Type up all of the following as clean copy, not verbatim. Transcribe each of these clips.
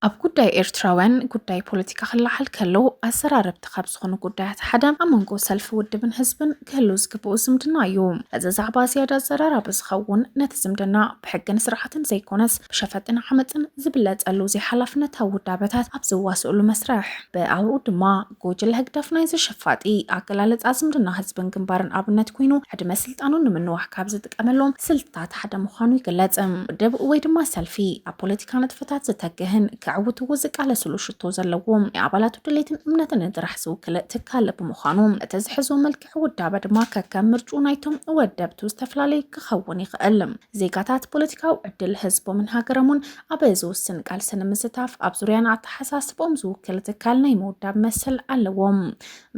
ኣብ ጉዳይ ኤርትራውያን ጉዳይ ፖለቲካ ክላሓል ከሎ ኣሰራርብቲ ካብ ዝኾኑ ጉዳያት ሓደ ኣብ መንጎ ሰልፊ ውድብን ህዝብን ክህሉ ዝግብኡ ዝምድና እዩ። እዚ ዛዕባ ዝያዳ ኣዘራራቢ ዝኸውን ነቲ ዝምድና ብሕግን ስርዓትን ዘይኮነስ ብሸፈጥን ዓመፅን ዝብለፀሉ ዘይሓላፍነታዊ ውዳበታት ኣብ ዝዋስእሉ መስርሕ ብኣብኡ ድማ ጎጅለ ህግደፍ ናይ ዝሽፋጢ ኣገላለፃ ዝምድና ህዝብን ግንባርን ኣብነት ኮይኑ ዕድመ ስልጣኑ ንምንዋሕ ካብ ዝጥቀመሎም ስልትታት ሓደ ምዃኑ ይግለጽ። ውድብ ወይ ድማ ሰልፊ ኣብ ፖለቲካ ነጥፍታት ዝተግህን ክዕውት ዝቃለስሉ ሽቶ ዘለዎም የአባላቱ ድሌትን እምነትን ጥራሕ ዝውክል ትካል ብምዃኑ እቲ ዝሕዞ መልክዕ ውዳበ ድማ ከከም ምርጩ ናይቶም ወደብቱ ዝተፈላለዩ ክኸውን ይኽእል። ዜጋታት ፖለቲካዊ ዕድል ህዝቦምን ሃገሮምን ኣብ ዝውስን ቃልሲ ንምስታፍ ኣብ ዙርያና ኣተሓሳስቦም ዝውክል ትካል ናይ ምውዳብ መሰል ኣለዎም።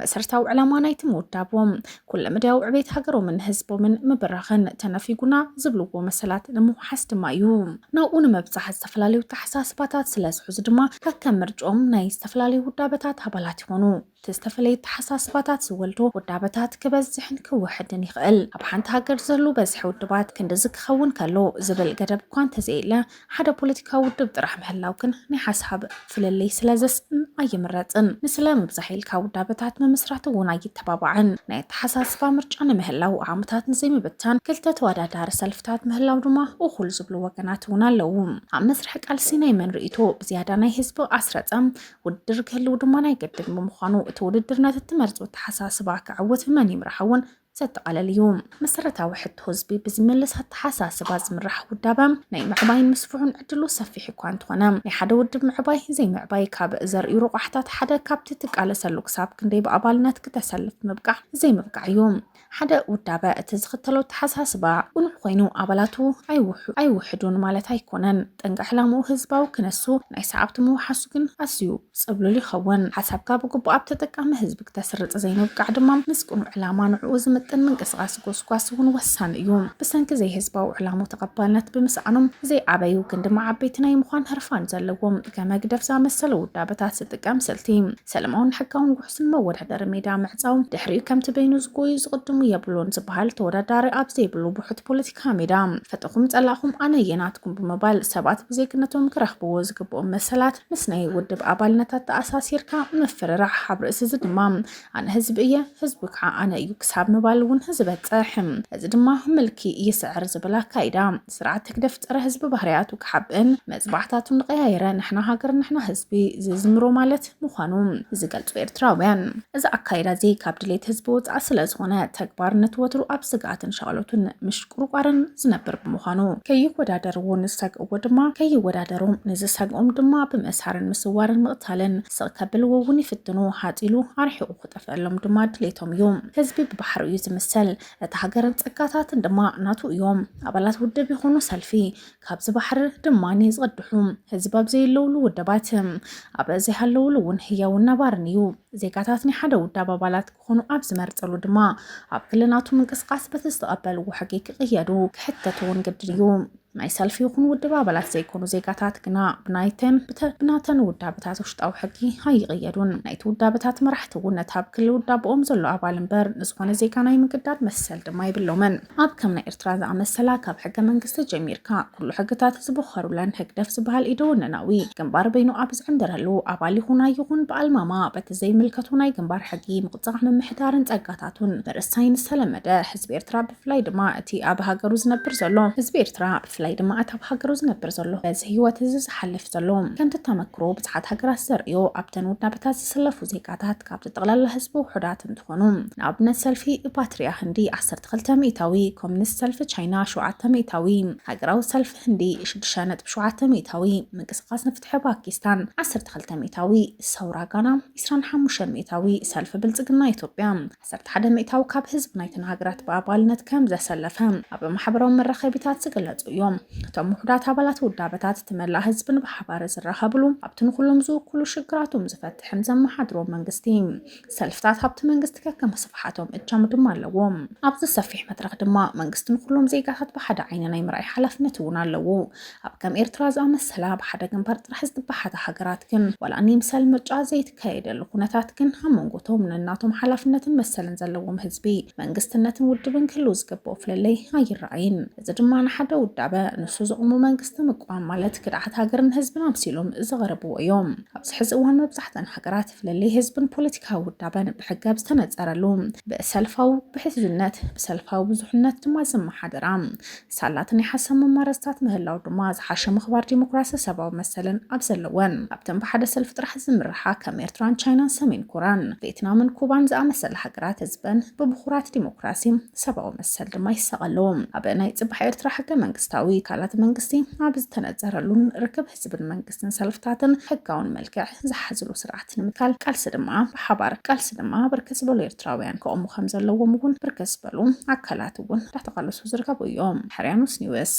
መሰረታዊ ዕላማ ናይቲ ምውዳቦም ኩሉ ምድያዊ ዕቤት ሃገሮምን ህዝቦምን ምብራኽን ተነፊጉና ዝብልዎ መሰላት ንምውሓስ ድማ እዩ። ናብኡ ንምብፃሕ ዝተፈላለዩ ተሓሳስባታት ስለዝሕዙ ድማ ከከም ምርጮም ናይ ዝተፈላለዩ ውዳበታት ኣባላት ይኾኑ። ተስተፈለይ ተሓሳስባታት ዝወልዶ ውዳበታት ክበዝሕን ክውሕድን ይኽእል። ኣብ ሓንቲ ሃገር ዘሎ በዝሒ ውድባት ክንድዚ ክኸውን ከሎ ዝብል ገደብ እኳ እንተዘይለ ሓደ ፖለቲካዊ ውድብ ጥራሕ ምህላው ግን ናይ ሓሳብ ፍልልይ ስለዘስእን ኣይምረፅን። ንስለ ምብዛሕ ኢልካ ውዳበታት ምምስራት እውን ኣይተባባዕን። ናይ ተሓሳስባ ምርጫ ንምህላው ዓመታት ንዘይምብታን ክልተ ተወዳዳሪ ሰልፍታት ምህላው ድማ እኹል ዝብሉ ወገናት እውን ኣለዉ። ኣብ መስርሕ ቃልሲ ናይ መንርኢቶ ብዝያዳ ናይ ህዝቢ ኣስረፀም ውድድር ክህልው ድማ ናይ ገድድ ብምዃኑ እቲ ውድድር ነቲ ትመርፁ ተሓሳስባ ክዕውት መን ይምርሐውን ዘጠቃለል እዩ። መሰረታዊ ሕቶ ህዝቢ ብዝመለስ ኣተሓሳስባ ዝምራሕ ውዳበ ናይ ምዕባይን ምስፍሑን ዕድሉ ሰፊሕ እኳ እንተኾነ ናይ ሓደ ውድብ ምዕባይ ዘይምዕባይ ካብ ዘርእዩ ረቋሕታት ሓደ ካብቲ ትቃለሰሉ ክሳብ ክንደይ ብኣባልነት ክተሰልፍ ምብቃዕ ዘይምብቃዕ እዩ። ሓደ ውዳበ እቲ ዝኽተሎ ተሓሳስባ ቁኑዕ ኮይኑ ኣባላቱ ኣይውሕዱን ማለት ኣይኮነን። ጠንቂ ዕላምኡ ህዝባዊ ክነሱ ናይ ሰዓብቲ ምውሓሱ ግን ኣዝዩ ፀብሉል ይኸውን። ሓሳብካ ብግቡእ ኣብ ተጠቃሚ ህዝቢ ክተስርፅ ዘይምብቃዕ ድማ ምስ ቁኑዕ ዕላማ ንዕኡ ዝምጥን ምንቅስቃስ ጎስጓስ እውን ወሳኒ እዩ። ብሰንኪ ዘይ ህዝባዊ ዕላሙ ተቐባልነት ብምስኣኖም ዘይዓበዩ ግን ድማ ዓበይቲ ናይ ምዃን ህርፋን ዘለዎም ከመግደፍ ዝኣመሰለ ውዳበታት ዝጥቀም ስልቲ ሰለማውን ሕጋውን ውሕስን መወዳደሪ ሜዳ ምዕፃው ድሕሪኡ ከምቲ በይኑ ዝጎዩ ዝቅድሙ የብሉን ዝበሃል ተወዳዳሪ ኣብ ዘይብሉ ብሑት ፖለቲካ ሜዳ ፈጥኹም ፀላኹም ኣነ የናትኩም ብምባል ሰባት ብዜግነቶም ክረኽብዎ ዝግብኦም መሰላት ምስ ናይ ውድብ ኣባልነታት ተኣሳሲርካ ምፍርራሕ ኣብ ርእሲ እዚ ድማ ኣነ ህዝቢ እየ ህዝቢ ከዓ ኣነ እዩ ክሳብ ምባል እውን ዝበፅሕ። እዚ ድማ ምልኪ ይስዕር ዝብል ኣካይዳ ስርዓት ትግደፍ ፀረ ህዝቢ ባህርያቱ ክሓብእን መፅባዕታቱ ንቀያየረ ንሕና ሃገር ንሕና ህዝቢ ዝዝምሮ ማለት ምዃኑ ዝገልፁ ኤርትራውያን እዚ ኣካይዳ እዚ ካብ ድሌት ህዝቢ ወፃእ ስለዝኾነ ተግባርነት ወትሩ ኣብ ስጋኣትን ሸቕሎትን ምሽቁርቋርን ዝነብር ብምዃኑ ከይወዳደርዎ ንዝሰግእዎ ድማ ከይወዳደሮም ንዝሰግኦም ድማ ብምእሳርን ምስዋርን ምቕታልን ስቕከብልዎ እውን ይፍትኑ ሓፂሉ ኣርሒቑ ክጠፍአሎም ድማ ድሌቶም እዩ። ህዝቢ ብባሕሪ እዩ ዝምሰል እቲ ሃገርን ፀጋታትን ድማ ናቱ እዮም። ኣባላት ውድብ ይኹኑ ሰልፊ ካብዚ ባሕሪ ድማኒ ዝቕድሑ ህዝቢ ኣብ ዘይለውሉ ውድባት ኣብ ዘይሃለውሉ እውን ህያውን ነባርን እዩ። ዜጋታት ናይ ሓደ ውዳብ ኣባላት ክኾኑ ኣብ ዝመርፀሉ ድማ ኣብ ክልናቱ ምንቅስቃስ በቲ ዝተቐበልዎ ሕጊ ክቕየዱ ክሕተቱ እውን ግድን እዩ። ናይ ሰልፊ ይኹን ውድብ ኣባላት ዘይኮኑ ዜጋታት ግና ብናተን ውዳበታት ውሽጣዊ ሕጊ ኣይቕየዱን። ናይቲ ውዳበታት መራሕቲ እውን ነቲ ኣብ ክልል ውዳብኦም ዘሎ ኣባል እምበር ንዝኾነ ዜጋ ናይ ምግዳድ መሰል ድማ ይብሎምን። ኣብ ከም ናይ ኤርትራ ዝኣመሰላ ካብ ሕገ መንግስቲ ጀሚርካ ኩሉ ሕግታት ዝበኸሩለን ህግደፍ ዝበሃል ኢደወነናዊ ግንባር በይኑ ኣብ ዝዕንደረሉ ኣባል ይኹና ይኹን ብኣልማማ በቲ ዘይምልከቱ ናይ ግንባር ሕጊ ምቕፃዕ ምምሕዳርን ፀጋታቱን ምርሳይን ዝተለመደ ህዝቢ ኤርትራ ብፍላይ ድማ እቲ ኣብ ሃገሩ ዝነብር ዘሎ ህዝቢ ኤርትራ ብፍላይ ድማ እቲ ኣብ ሃገሩ ዝነብር ዘሎ በዚ ህይወት እዚ ዝሓልፍ ዘሎ ከምቲ ተመክሮ ብዙሓት ሃገራት ዘርእዮ ኣብተን ውዳበታት ዝሰለፉ ዜጋታት ካብ ጠቕላላ ህዝቢ ውሑዳት እንትኾኑ ንኣብነት ሰልፊ ፓትርያ ህንዲ 12 ሚእታዊ፣ ኮሙኒስት ሰልፊ ቻይና 7 ሚእታዊ፣ ሃገራዊ ሰልፊ ህንዲ 6.7 ሚእታዊ፣ ምንቅስቃስ ንፍትሒ ፓኪስታን 12 ሚእታዊ፣ ሰውራ ጋና 25 ሚእታዊ፣ ሰልፊ ብልፅግና ኢትዮጵያ 11 ሚእታዊ ካብ ህዝቢ ናይተን ሃገራት ብኣባልነት ከም ዘሰለፈ ኣብ ማሕበራዊ መራኸቢታት ዝገለጹ እዮም። እቶም ውሑዳት ኣባላት ውዳበታት ትመላእ ህዝብን ብሓባር ዝራኸብሉ ኣብቲ ንኩሎም ዝውክሉ ሽግራቶም ዝፈትሕን ዘመሓድሮም መንግስቲ ሰልፍታት ኣብቲ መንግስቲ ከከም ስፍሓቶም እጃም ድማ ኣለዎም። ኣብዚ ሰፊሕ መድረክ ድማ መንግስቲ ንኩሎም ዜጋታት ብሓደ ዓይኒ ናይ ምርኣይ ሓላፍነት እውን ኣለዎ። ኣብ ከም ኤርትራ ዝኣመሰላ ብሓደ ግንባር ጥራሕ ዝጥበሓተ ሃገራት ግን ዋላኒ ምሳል ምርጫ ዘይተካየደሉ ኩነታት ግን ኣብ መንጎቶም ንናቶም ሓላፍነትን መሰልን ዘለዎም ህዝቢ መንግስትነትን ውድብን ክህልው ዝግብኦ ፍልለይ ኣይረኣይን። እዚ ድማ ንሓደ ውዳበ ንሱ ዝቕሙ መንግስቲ ምቋም ማለት ክድዓት ሃገርን ህዝብን ኣምሲሎም ዝቐረብዎ እዮም ኣብዚ ሕዚ እዋን መብዛሕትአን ሃገራት ፍልልይ ህዝብን ፖለቲካዊ ውዳበን ብሕጋብ ዝተነፀረሉ ብሰልፋዊ ብሕዝብነት ብሰልፋዊ ብዙሕነት ድማ ዝመሓደራ ሳላትን የሓሰብ መማረዝታት ምህላው ድማ ዝሓሸ ምኽባር ዲሞክራሲ ሰባዊ መሰልን ኣብ ዘለወን ኣብተን ብሓደ ሰልፊ ጥራሕ ዝምርሓ ከም ኤርትራን ቻይናን ሰሜን ኮርያን ቪየትናምን ኩባን ዝኣመሰለ ሃገራት ህዝበን ብብኹራት ዲሞክራሲ ሰባዊ መሰል ድማ ይሰቐሉ ኣብ ናይ ጽባሕ ኤርትራ ሕገ መንግስታዊ ካላት መንግስቲ ኣብ ዝተነፀረሉን ርክብ ህዝብን መንግስትን ሰልፍታትን ሕጋውን መልክዕ ዝሓዝሉ ስርዓት ንምትካል ቃልሲ ድማ ብሓባር ቃልሲ ድማ ብርክት ዝበሉ ኤርትራውያን ከቕሙ ከም ዘለዎም እውን ብርክት ዝበሉ ኣካላት እውን እንዳተቃለሱ ዝርከቡ እዮም። ሕርያኖስ ኒውስ